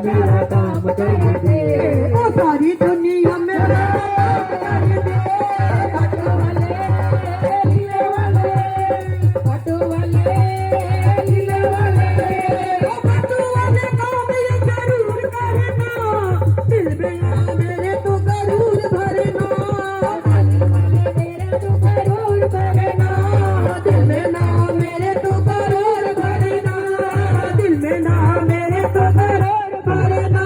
मेरा काम कर दे। ओ सारी दुनिया में कर दे। ऑटो वाले लीले वाले, ऑटो वाले लीले वाले, ऑटो वाले काम ये जरूर करना, दिल में ना मेरे तो जरूर भरना, मेरे तो जरूर भरना, दिल में ना मेरे तो जरूर भरना, दिल में ना मेरे तो जरूर भरना।